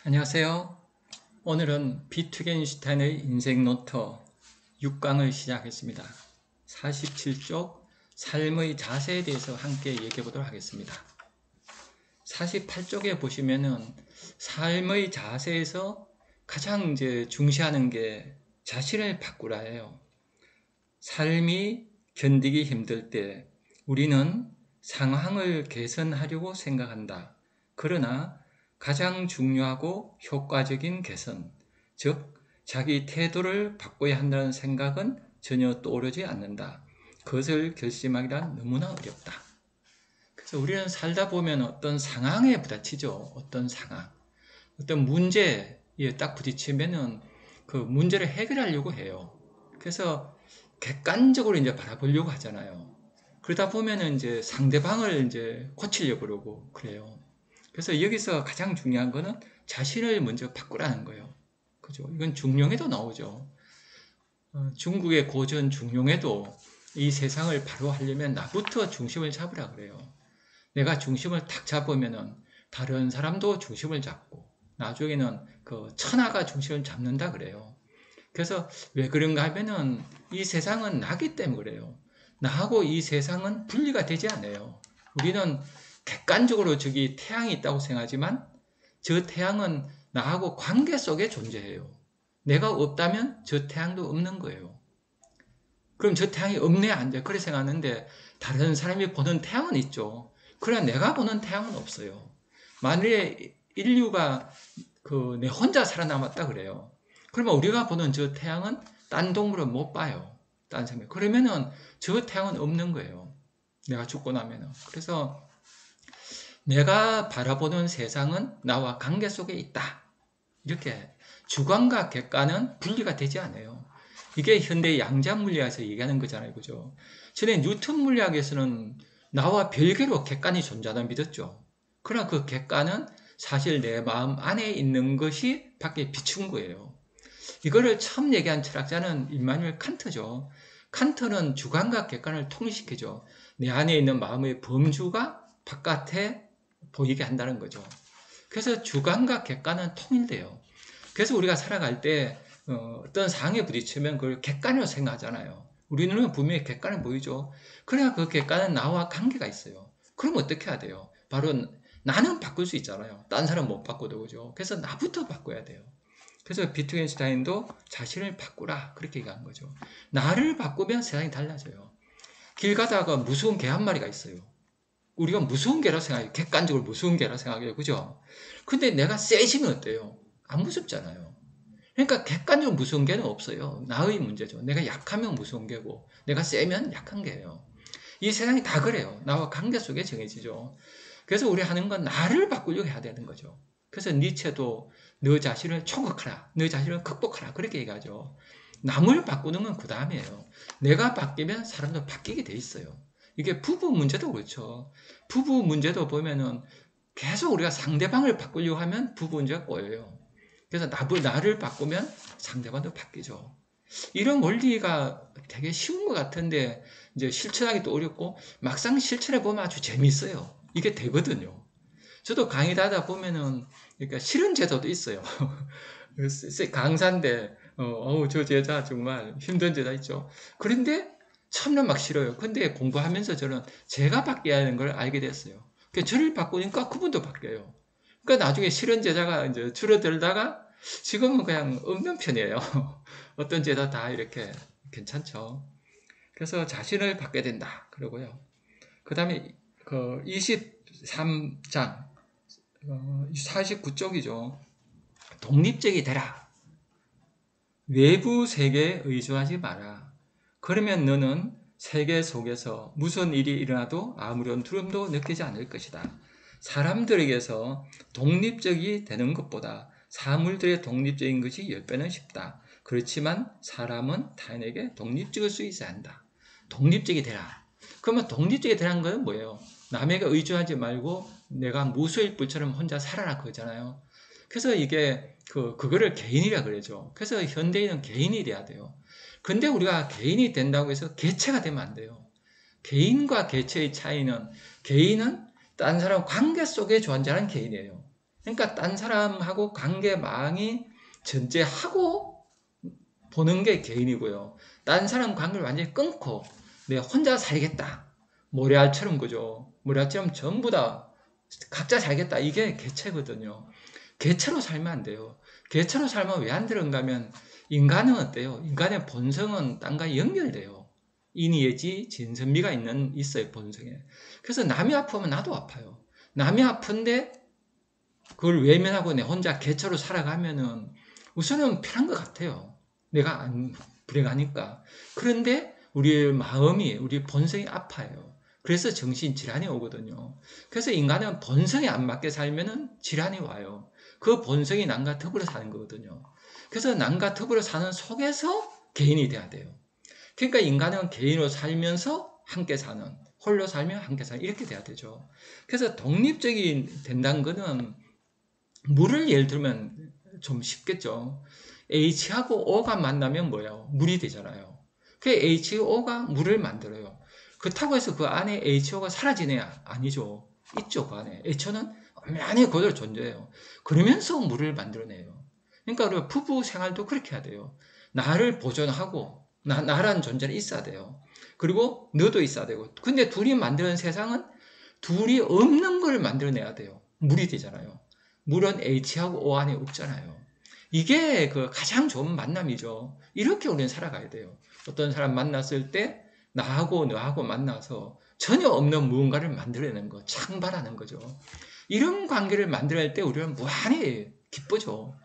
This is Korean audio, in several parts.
안녕하세요. 오늘은 비트겐슈타인의 인생 노트 6강을 시작했습니다. 47쪽 삶의 자세에 대해서 함께 얘기해 보도록 하겠습니다. 48쪽에 보시면은 삶의 자세에서 가장 중시하는 게 자신을 바꾸라예요. 삶이 견디기 힘들 때 우리는 상황을 개선하려고 생각한다. 그러나 가장 중요하고 효과적인 개선, 즉 자기 태도를 바꿔야 한다는 생각은 전혀 떠오르지 않는다. 그것을 결심하기란 너무나 어렵다. 그래서 우리는 살다 보면 어떤 상황에 부딪히죠. 어떤 상황, 어떤 문제에 딱 부딪히면은 그 문제를 해결하려고 해요. 그래서 객관적으로 이제 바라보려고 하잖아요. 그러다 보면은 이제 상대방을 이제 고치려고 그러고 그래요. 그래서 여기서 가장 중요한 거는 자신을 먼저 바꾸라는 거예요. 그죠? 이건 중용에도 나오죠. 중국의 고전 중용에도 이 세상을 바로 하려면 나부터 중심을 잡으라 그래요. 내가 중심을 탁 잡으면은 다른 사람도 중심을 잡고 나중에는 그 천하가 중심을 잡는다 그래요. 그래서 왜 그런가 하면은 이 세상은 나기 때문에 그래요. 나하고 이 세상은 분리가 되지 않아요. 우리는 객관적으로 저기 태양이 있다고 생각하지만 저 태양은 나하고 관계 속에 존재해요. 내가 없다면 저 태양도 없는 거예요. 그럼 저 태양이 없네 안 돼. 그래 생각하는데 다른 사람이 보는 태양은 있죠. 그러나 내가 보는 태양은 없어요. 만일에 인류가 내 혼자 살아남았다 그래요. 그러면 우리가 보는 저 태양은 딴 동물은 못 봐요. 딴 생명. 그러면은 저 태양은 없는 거예요. 내가 죽고 나면은. 그래서 내가 바라보는 세상은 나와 관계 속에 있다. 이렇게 주관과 객관은 분리가 되지 않아요. 이게 현대 양자 물리학에서 얘기하는 거잖아요. 그죠? 전에 뉴턴 물리학에서는 나와 별개로 객관이 존재하다 믿었죠. 그러나 그 객관은 사실 내 마음 안에 있는 것이 밖에 비춘 거예요. 이거를 처음 얘기한 철학자는 임마누엘 칸트죠. 칸트는 주관과 객관을 통일시키죠. 내 안에 있는 마음의 범주가 바깥에 보이게 한다는 거죠. 그래서 주관과 객관은 통일돼요. 그래서 우리가 살아갈 때 어떤 상황에 부딪히면 그걸 객관으로 생각하잖아요. 우리 눈은 분명히 객관을 보이죠. 그래야 그 객관은 나와 관계가 있어요. 그럼 어떻게 해야 돼요? 바로 나는 바꿀 수 있잖아요. 딴 사람 못 바꿔도 그죠. 그래서 나부터 바꿔야 돼요. 그래서 비트겐슈타인도 자신을 바꾸라 그렇게 얘기한 거죠. 나를 바꾸면 세상이 달라져요. 길 가다가 무서운 개 한 마리가 있어요. 우리가 무서운 개라 생각해요. 객관적으로 무서운 개라 생각해요. 그죠? 근데 내가 세지면 어때요? 안 무섭잖아요. 그러니까 객관적으로 무서운 개는 없어요. 나의 문제죠. 내가 약하면 무서운 개고 내가 세면 약한 개예요. 이 세상이 다 그래요. 나와 관계 속에 정해지죠. 그래서 우리 하는 건 나를 바꾸려고 해야 되는 거죠. 그래서 니체도 너 자신을 총극하라. 너 자신을 극복하라. 그렇게 얘기하죠. 남을 바꾸는 건 그 다음이에요. 내가 바뀌면 사람도 바뀌게 돼 있어요. 이게 부부 문제도 그렇죠. 부부 문제도 보면은 계속 우리가 상대방을 바꾸려고 하면 부부 문제가 꼬여요. 그래서 나를 바꾸면 상대방도 바뀌죠. 이런 원리가 되게 쉬운 것 같은데 이제 실천하기도 어렵고 막상 실천해 보면 아주 재밌어요. 이게 되거든요. 저도 강의를 하다 보면은 그러니까 싫은 제자도 있어요. 강사인데 저 제자 정말 힘든 제자 있죠. 그런데 처음엔 막 싫어요. 근데 공부하면서 저는 제가 바뀌어야 하는 걸 알게 됐어요. 저를 바꾸니까 그분도 바뀌어요. 그러니까 나중에 싫은 제자가 이제 줄어들다가 지금은 그냥 없는 편이에요. 어떤 제자 다 이렇게 괜찮죠. 그래서 자신을 바꿔야 된다. 그러고요. 그 다음에 그 23장 49쪽이죠. 독립적이 되라. 외부 세계에 의존하지 마라. 그러면 너는 세계 속에서 무슨 일이 일어나도 아무런 두려움도 느끼지 않을 것이다. 사람들에게서 독립적이 되는 것보다 사물들의 독립적인 것이 10배는 쉽다. 그렇지만 사람은 타인에게 독립적일 수 있어야 한다. 독립적이 되라. 그러면 독립적이 되라는 건 뭐예요? 남에게 의존하지 말고 내가 무소일불처럼 혼자 살아라 그러잖아요. 그래서 이게 그거를 개인이라 그러죠. 그래서 현대인은 개인이 돼야 돼요. 근데 우리가 개인이 된다고 해서 개체가 되면 안 돼요. 개인과 개체의 차이는 개인은 딴 사람 관계 속에 존재하는 개인이에요. 그러니까 딴 사람하고 관계망이 전제하고 보는 게 개인이고요. 딴 사람 관계를 완전히 끊고 내 혼자 살겠다. 모래알처럼 그죠. 모래알처럼 전부 다 각자 살겠다. 이게 개체거든요. 개체로 살면 안 돼요. 개체로 살면 왜 안 되는가 하면 인간은 어때요? 인간의 본성은 딴과 연결돼요. 인의예지 진선미가 있어요, 본성에. 그래서 남이 아프면 나도 아파요. 남이 아픈데 그걸 외면하고 내 혼자 개체로 살아가면은 우선은 편한 것 같아요. 내가 안 불행하니까. 그런데 우리 마음이, 우리 본성이 아파요. 그래서 정신질환이 오거든요. 그래서 인간은 본성에 안 맞게 살면은 질환이 와요. 그 본성이 남과 더불어 사는 거거든요. 그래서 남과 더불어 사는 속에서 개인이 돼야 돼요. 그러니까 인간은 개인으로 살면서 함께 사는, 홀로 살면 함께 사는, 이렇게 돼야 되죠. 그래서 독립적이 된다는 거는 물을 예를 들면 좀 쉽겠죠. H하고 O가 만나면 뭐예요? 물이 되잖아요. 그 H2O가 물을 만들어요. 그렇다고 해서 그 안에 H2O가 사라지네? 아니죠. 있죠, 그 안에. H2O는 엄연히 그대로 존재해요. 그러면서 물을 만들어내요. 그러니까 우리가 부부 생활도 그렇게 해야 돼요. 나를 보존하고, 나라는 존재는 있어야 돼요. 그리고 너도 있어야 되고. 근데 둘이 만드는 세상은 둘이 없는 걸 만들어내야 돼요. 물이 되잖아요. 물은 H하고 O 안에 없잖아요. 이게 그 가장 좋은 만남이죠. 이렇게 우리는 살아가야 돼요. 어떤 사람 만났을 때 나하고 너하고 만나서 전혀 없는 무언가를 만들어내는 거, 창발하는 거죠. 이런 관계를 만들어낼 때 우리는 무한히 기쁘죠.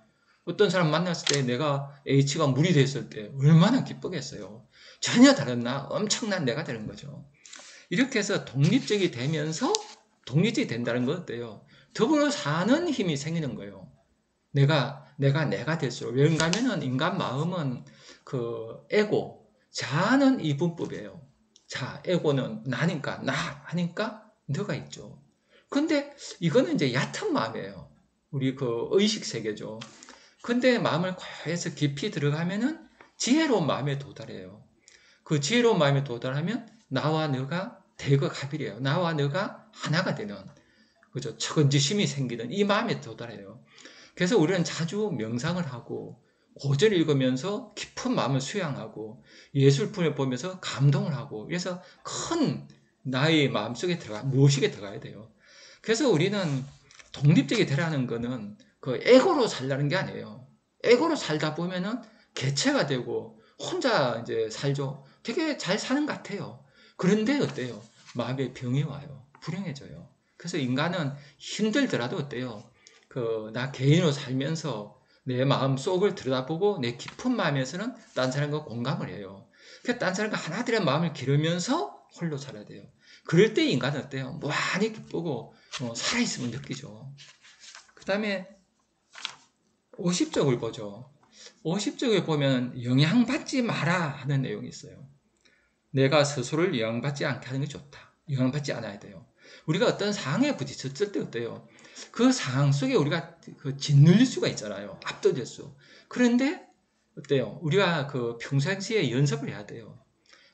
어떤 사람 만났을 때 내가 H가 물이 됐을 때 얼마나 기쁘겠어요. 전혀 다른 엄청난 내가 되는 거죠. 이렇게 해서 독립적이 되면서 독립적이 된다는 건 어때요? 더불어 사는 힘이 생기는 거예요. 내가 될수록. 왜냐하면 인간 마음은 그 에고, 자아는 이분법이에요. 자, 에고는 나니까, 나 하니까 너가 있죠. 근데 이거는 이제 얕은 마음이에요. 우리 그 의식 세계죠. 근데 마음을 해서 깊이 들어가면은 지혜로운 마음에 도달해요. 그 지혜로운 마음에 도달하면 나와 너가 대거 합이래요. 나와 너가 하나가 되는, 그죠? 측은지심이 생기는 이 마음에 도달해요. 그래서 우리는 자주 명상을 하고 고전을 읽으면서 깊은 마음을 수양하고 예술품을 보면서 감동을 하고, 그래서 큰 나의 마음속에 무엇이게 들어가야 돼요. 그래서 우리는 독립적이 되라는 거는 그 에고로 살라는 게 아니에요. 에고로 살다 보면은 개체가 되고 혼자 이제 살죠. 되게 잘 사는 것 같아요. 그런데 어때요? 마음에 병이 와요. 불행해져요. 그래서 인간은 힘들더라도 어때요? 나 개인으로 살면서 내 마음 속을 들여다보고 내 깊은 마음에서는 딴 사람과 공감을 해요. 그래서 딴 사람과 하나 되는 마음을 기르면서 홀로 살아야 돼요. 그럴 때 인간은 어때요? 무한히 기쁘고 살아있음을 느끼죠. 그 다음에 50쪽을 보죠. 50쪽에 보면 영향받지 마라 하는 내용이 있어요. 내가 스스로를 영향받지 않게 하는 게 좋다. 영향받지 않아야 돼요. 우리가 어떤 상황에 부딪혔을 때 어때요? 그 상황 속에 우리가 짓눌릴 수가 있잖아요. 압도될 수. 그런데 어때요? 우리가 그 평상시에 연습을 해야 돼요.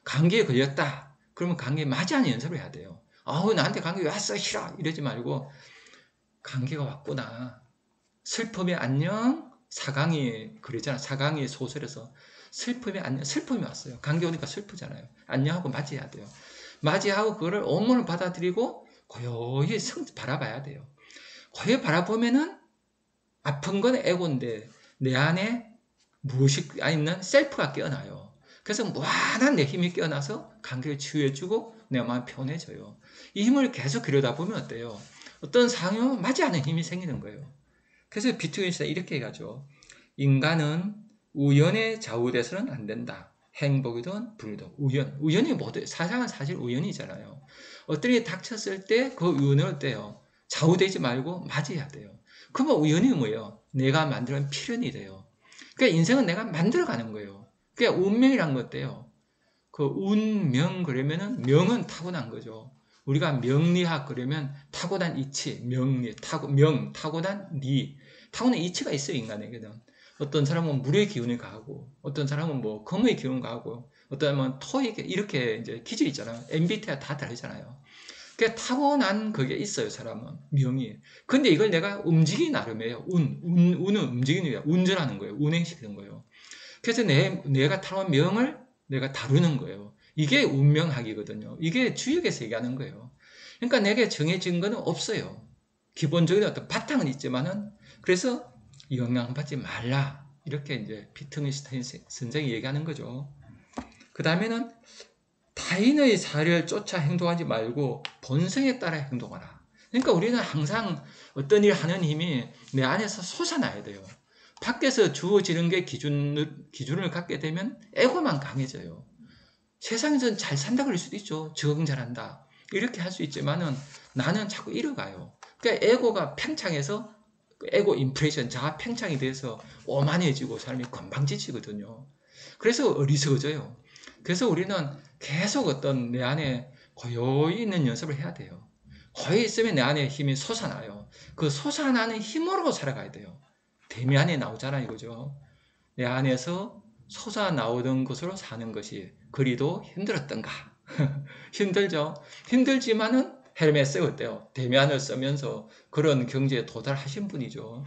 감기에 걸렸다. 그러면 감기에 맞이하는 연습을 해야 돼요. 아우, 나한테 감기 왔어, 싫어. 이러지 말고, 감기가 왔구나. 슬픔의 안녕. 사강이 그러잖아. 사강이 소설에서 슬픔의 안녕. 슬픔이 왔어요. 감기 오니까 슬프잖아요. 안녕하고 맞이해야 돼요. 맞이하고 그거를 온몸을 받아들이고 고요히 바라봐야 돼요. 고요히 바라보면은 아픈 건 에고인데 내 안에 무엇이 있는 셀프가 깨어나요. 그래서 무한한 내 힘이 깨어나서 감기를 치유해주고 내 마음이 편해져요. 이 힘을 계속 들여다보면 어때요? 어떤 상황이 맞이하는 힘이 생기는 거예요. 그래서 비트겐슈타인 이렇게 얘기하죠. 인간은 우연에 좌우돼서는 안 된다. 행복이든 불이든 우연이 모두 사상은 사실 우연이잖아요. 어떤 일이 닥쳤을 때 그 우연을 어때요? 좌우되지 말고 맞이해야 돼요. 그러면 우연이 뭐예요? 내가 만드는 필연이 돼요. 그러니까 인생은 내가 만들어가는 거예요. 그러니까 운명이란 것 어때요? 그 운명 그러면은 명은 타고난 거죠. 우리가 명리학 그러면 타고난 이치, 명리, 타고난 리, 타고난 이치가 있어요, 인간에게는. 어떤 사람은 물의 기운이 가고, 어떤 사람은 뭐 금의 기운 가고, 어떤 사람은 토의 이렇게 이제 기질이 있잖아요. MBTI가 다 다르잖아요. 그게 타고난 그게 있어요, 사람은. 명이. 근데 이걸 내가 움직이기 나름이에요. 운은 움직이는 거예요. 운전하는 거예요. 운행시키는 거예요. 그래서 내가 타고난 명을 내가 다루는 거예요. 이게 운명학이거든요. 이게 주역에서 얘기하는 거예요. 그러니까 내게 정해진 거는 없어요. 기본적인 어떤 바탕은 있지만은, 그래서 영향받지 말라. 이렇게 이제 비트겐슈타인 선생이 얘기하는 거죠. 그 다음에는 타인의 사례를 쫓아 행동하지 말고 본성에 따라 행동하라. 그러니까 우리는 항상 어떤 일을 하는 힘이 내 안에서 솟아나야 돼요. 밖에서 주어지는 게 기준을 갖게 되면 에고만 강해져요. 세상에서는 잘 산다 그럴 수도 있죠. 적응 잘한다. 이렇게 할 수 있지만은 나는 자꾸 잃어가요. 그러니까 에고가 팽창해서 에고 인프레션, 자아 팽창이 돼서 오만해지고 삶이 건방지치거든요. 그래서 어리석어져요. 그래서 우리는 계속 어떤 내 안에 고요히 있는 연습을 해야 돼요. 고요히 있으면 내 안에 힘이 솟아나요. 그 솟아나는 힘으로 살아가야 돼요. 대면에 나오잖아요, 이거죠. 내 안에서 솟아나오던 것으로 사는 것이 그리도 힘들었던가. 힘들죠. 힘들지만은 헬멧 어때요? 대면을 쓰면서 그런 경지에 도달하신 분이죠.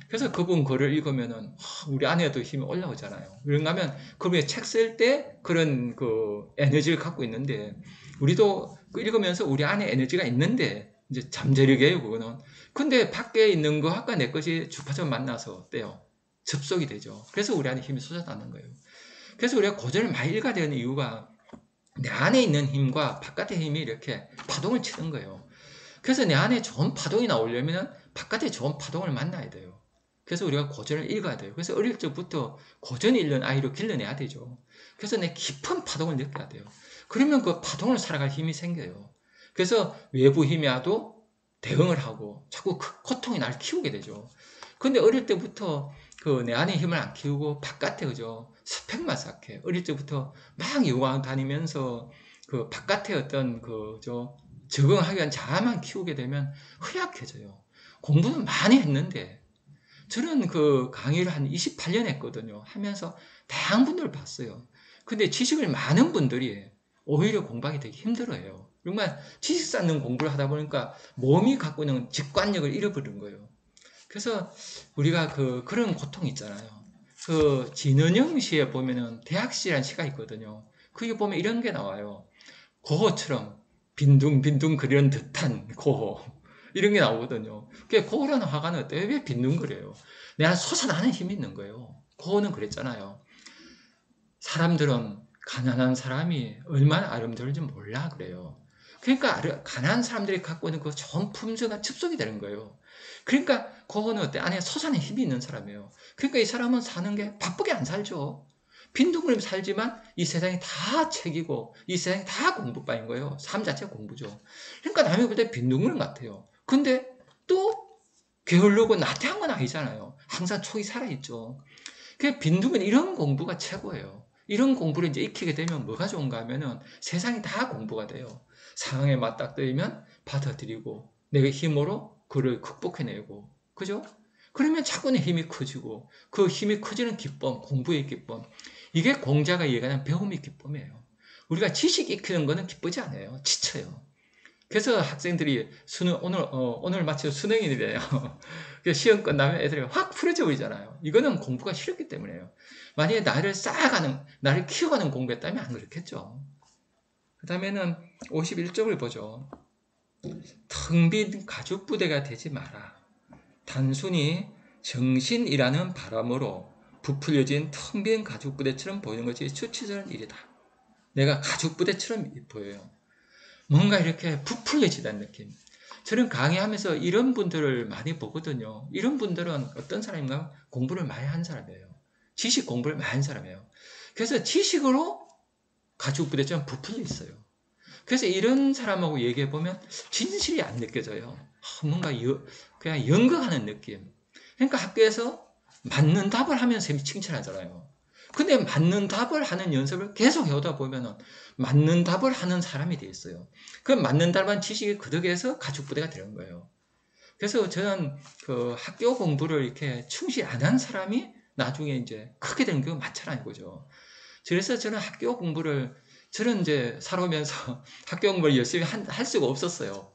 그래서 그분 글을 읽으면은 우리 안에도 힘이 올라오잖아요. 그런가 하면 그분이 책 쓸 때 그런 그 에너지를 갖고 있는데 우리도 읽으면서 우리 안에 에너지가 있는데 이제 잠재력이에요, 그거는. 근데 밖에 있는 거와 내 것이 주파점 만나서 어때요? 접속이 되죠. 그래서 우리 안에 힘이 솟아나는 거예요. 그래서 우리가 고전을 많이 읽어야 되는 이유가 내 안에 있는 힘과 바깥의 힘이 이렇게 파동을 치는 거예요. 그래서 내 안에 좋은 파동이 나오려면 바깥에 좋은 파동을 만나야 돼요. 그래서 우리가 고전을 읽어야 돼요. 그래서 어릴 적부터 고전 읽는 아이로 길러내야 되죠. 그래서 내 깊은 파동을 느껴야 돼요. 그러면 그 파동을 살아갈 힘이 생겨요. 그래서 외부 힘이 와도 대응을 하고 자꾸 그 고통이 날 키우게 되죠. 근데 어릴 때부터 그 내 안의 힘을 안 키우고 바깥에 그죠 스펙만 쌓게 어릴 때부터 막 요강 다니면서 그 바깥에 어떤 그저 적응하기 위한 자아만 키우게 되면 허약해져요. 공부는 많이 했는데 저는 그 강의를 한 28년 했거든요. 하면서 다양한 분들을 봤어요. 근데 지식을 많은 분들이 오히려 공부하기 되게 힘들어해요. 정말 지식 쌓는 공부를 하다 보니까 몸이 갖고 있는 직관력을 잃어버린 거예요. 그래서 우리가 그런 고통이 있잖아요. 그 진은영 시에 보면은 대학시라는 시가 있거든요. 그게 보면 이런 게 나와요. 고호처럼 빈둥빈둥 그리는 듯한 고호. 이런 게 나오거든요. 그 고호라는 화가는 어때요? 왜 빈둥거려요? 내 안에 솟아나는 힘이 있는 거예요. 고호는 그랬잖아요. 사람들은 가난한 사람이 얼마나 아름다운지 몰라 그래요. 그러니까 가난한 사람들이 갖고 있는 그 좋은 품성과 접속이 되는 거예요. 그러니까 그거는 어때? 안에 솟아나는 힘이 있는 사람이에요. 그러니까 이 사람은 사는 게 바쁘게 안 살죠. 빈둥거리며 살지만 이 세상이 다 책이고 이 세상이 다 공부방인 거예요. 삶 자체가 공부죠. 그러니까 남이 볼 때 빈둥거리는 것 같아요. 근데 또 게으르고 나태한 건 아니잖아요. 항상 촉이 살아있죠. 그 빈둥은 이런 공부가 최고예요. 이런 공부를 이제 익히게 되면 뭐가 좋은가 하면은 세상이 다 공부가 돼요. 상황에 맞닥뜨리면 받아들이고 내가 힘으로 그를 극복해내고 그죠? 그러면 자꾸 내 힘이 커지고 그 힘이 커지는 기쁨, 공부의 기쁨 이게 공자가 얘기하는 배움의 기쁨이에요. 우리가 지식 익히는 거는 기쁘지 않아요. 지쳐요. 그래서 학생들이 오늘 마치 수능이래요. 시험 끝나면 애들이 확 풀어져 버리잖아요. 이거는 공부가 싫었기 때문에요. 만약에 나를 키워가는 공부였다면 안 그렇겠죠. 그 다음에는 51쪽을 보죠. 텅 빈 가죽 부대가 되지 마라. 단순히 정신이라는 바람으로 부풀려진 텅 빈 가죽 부대처럼 보이는 것이 수치스러운 일이다. 내가 가죽 부대처럼 보여요. 뭔가 이렇게 부풀려지다는 느낌. 저는 강의하면서 이런 분들을 많이 보거든요. 이런 분들은 어떤 사람인가? 공부를 많이 한 사람이에요. 지식 공부를 많이 한 사람이에요. 그래서 지식으로 가죽 부대처럼 부풀려 있어요. 그래서 이런 사람하고 얘기해보면 진실이 안 느껴져요. 뭔가 그냥 연극하는 느낌. 그러니까 학교에서 맞는 답을 하면 쌤이 칭찬하잖아요. 근데 맞는 답을 하는 연습을 계속 해오다 보면은 맞는 답을 하는 사람이 돼 있어요. 그 맞는 답한 지식이 그득해서 가죽부대가 되는 거예요. 그래서 저는 그 학교 공부를 이렇게 충실히 안 한 사람이 나중에 이제 크게 되는 경우가 많잖아요. 그죠? 그래서 저는 학교 공부를 저는 이제 살아오면서 학교 공부를 열심히 할 수가 없었어요.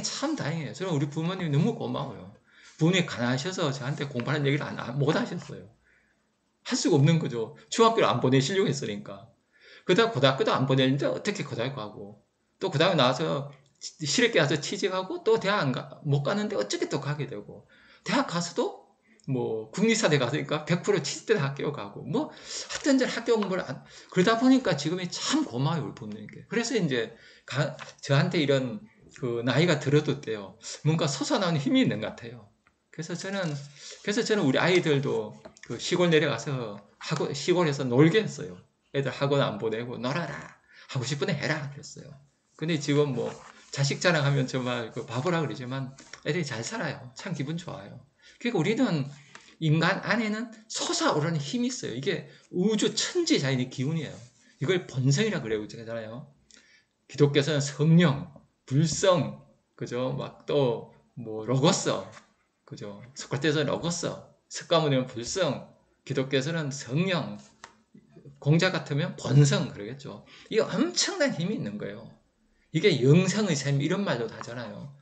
참 다행이에요. 저는 우리 부모님이 너무 고마워요. 부모님이 가난하셔서 저한테 공부하는 얘기를 못 하셨어요. 할 수가 없는 거죠. 중학교를 안 보내시려고 했으니까. 그다음 고등학교도 안 보내는데 어떻게 고등학교 가고, 또 그 다음에 나와서 실업계 가서 취직하고, 또 대학 못 가는데 어떻게 또 가게 되고, 대학 가서도 뭐 국립사대 가니까 100% 취직대 학교 가고, 뭐 하여튼 이제 학교 공부를 그러다 보니까 지금이 참 고마워요, 우리 부모님께. 그래서 이제 저한테 이런 그 나이가 들어도 때요, 뭔가 솟아나는 힘이 있는 것 같아요. 그래서 저는 우리 아이들도 그 시골 내려가서 시골에서 놀게 했어요. 애들 학원 안 보내고 놀아라, 하고 싶은 애 해라 그랬어요. 근데 지금 뭐 자식 자랑하면 정말 그 바보라 그러지만 애들이 잘 살아요. 참 기분 좋아요. 그러니까 우리는 인간 안에는 솟아오르는 힘이 있어요. 이게 우주 천지자연의 기운이에요. 이걸 본성이라 그래요, 그러잖아요. 기독교에서는 성령, 불성, 그죠? 막 또 뭐 로고스, 그죠? 소크라테스는 로고스, 석가모니는 불성, 기독교에서는 성령, 공자 같으면 본성 그러겠죠. 이게 엄청난 힘이 있는 거예요. 이게 영성의 샘 이런 말도 하잖아요.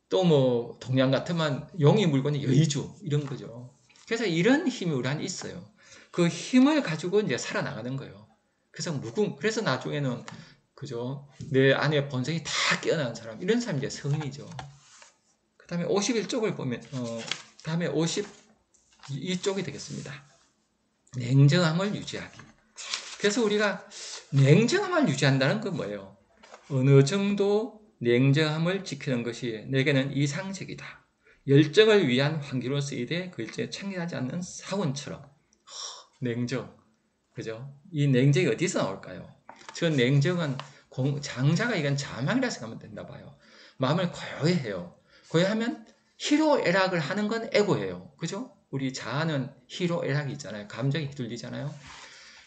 또 뭐 동양 같으면 용이 물고는 여의주 이런 거죠. 그래서 이런 힘이 우리 안에 있어요. 그 힘을 가지고 이제 살아나가는 거예요. 그래서 나중에는 그죠, 내 안에 본성이 다 깨어나는 사람, 이런 사람이 이제 성인이죠. 그 다음에 51쪽을 보면 다음에 52쪽이 되겠습니다. 냉정함을 유지하기. 그래서 우리가 냉정함을 유지한다는 건 뭐예요? 어느 정도 냉정함을 지키는 것이 내게는 이상적이다. 열정을 위한 환기로 쓰이되 그 일정에 참여하지 않는 사원처럼. 냉정, 그죠? 이 냉정이 어디서 나올까요? 저 냉정은 장자가 이건 자망이라 생각하면 된다 봐요. 마음을 고요히 해요. 고요하면 희로애락을 하는 건 애고예요. 그죠? 우리 자아는 희로애락이 있잖아요. 감정이 휘둘리잖아요.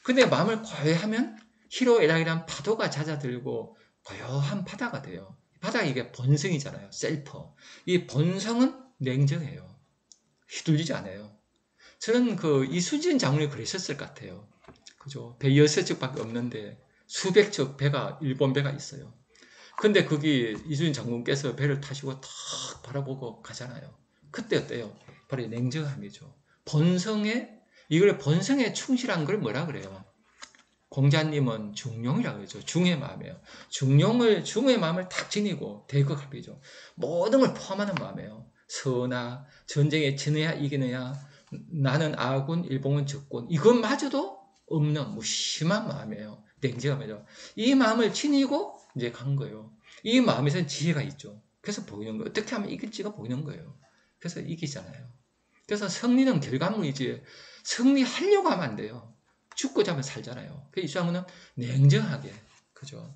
근데 마음을 고요히 하면 희로애락이란 파도가 잦아들고 고요한 바다가 돼요. 바다가 이게 본성이잖아요. 셀프. 이 본성은 냉정해요. 휘둘리지 않아요. 저는 그 이순신 장군이 그러셨을 것 같아요. 그죠? 배 6척밖에 없는데 수백 척 배가, 일본 배가 있어요. 근데 거기 이순신 장군께서 배를 타시고 탁 바라보고 가잖아요. 그때 어때요? 바로 냉정함이죠. 이걸 본성에 충실한 걸 뭐라 그래요? 공자님은 중용이라고 그러죠. 중의 마음이에요. 중의 마음을 탁 지니고 대극합이죠. 모든 걸 포함하는 마음이에요. 선하, 전쟁에 지느냐 이기느냐, 나는 아군, 일본은 적군, 이것마저도 없는 무심한 마음이에요. 냉정함이죠. 이 마음을 지니고 이제 간 거예요. 이 마음에서는 지혜가 있죠. 그래서 보이는 거예요. 어떻게 하면 이길지가 보이는 거예요. 그래서 이기잖아요. 그래서 승리는 결과물이지, 승리하려고 하면 안 돼요. 죽고자 하면 살잖아요. 그래서 이수장은 냉정하게, 그죠?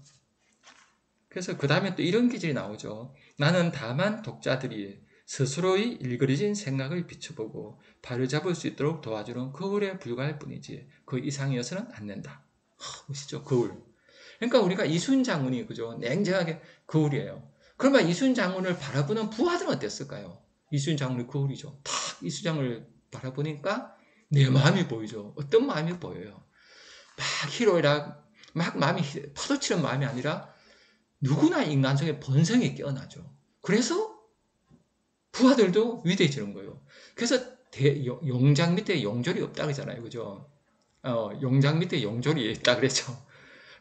그래서 그 다음에 또 이런 기질이 나오죠. 나는 다만 독자들이 스스로의 일그러진 생각을 비춰보고 바로잡을 수 있도록 도와주는 거울에 불과할 뿐이지 그 이상이어서는 안 된다. 보시죠, 거울. 그러니까 우리가 이순 장군이, 그죠, 냉정하게 거울이에요. 그러면 이순 장군을 바라보는 부하들은 어땠을까요? 이순 장군이 거울이죠. 탁 이순 장군을 바라보니까 내 마음이 보이죠. 어떤 마음이 보여요? 막 희로애락, 막 마음이 파도치는 마음이 아니라 누구나 인간 속에 본성이 깨어나죠. 그래서 부하들도 위대해지는 거예요. 그래서 용장 밑에 용졸이 없다 그러잖아요. 그죠? 용장 밑에 용졸이 있다 그랬죠.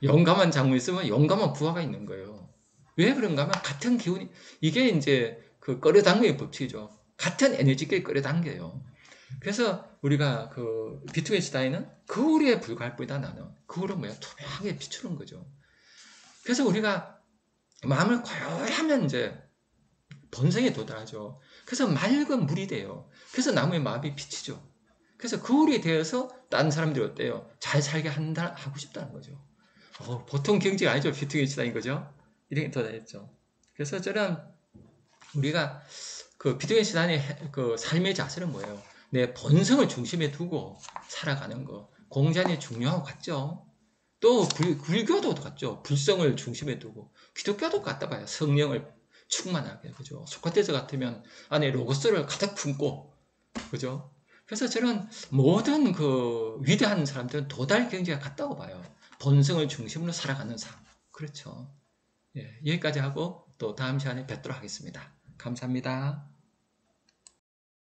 용감한 장군이 있으면 용감한 부하가 있는 거예요. 왜 그런가 하면 같은 기운이, 이게 이제 그 끌어당기의 법칙이죠. 같은 에너지끼리 끌어당겨요. 그래서 우리가 그 비트겐슈타인은 거울에 불과할 뿐이다. 나는 거울은 뭐야? 투명하게 비추는 거죠. 그래서 우리가 마음을 고요히 하면 이제 본성에 도달하죠. 그래서 맑은 물이 돼요. 그래서 나무의 마음이 비치죠. 그래서 거울이 되어서 다른 사람들이 어때요? 잘 살게 하고 싶다는 거죠. 보통 경지가 아니죠. 비트겐슈타인 거죠. 이렇게 도달했죠. 그래서 저는 우리가 그 비트겐슈타인의 그 삶의 자세는 뭐예요? 내 본성을 중심에 두고 살아가는 거. 공자님 중요하고 같죠. 또 불교도 같죠. 불성을 중심에 두고. 기독교도 같다 봐요. 성령을 충만하게, 그죠. 소크라테스 같으면 안에 로고스를 가득 품고, 그죠. 그래서 저는 모든 그 위대한 사람들은 도달 경지가 같다고 봐요. 본성을 중심으로 살아가는 삶. 그렇죠. 예, 여기까지 하고 또 다음 시간에 뵙도록 하겠습니다. 감사합니다.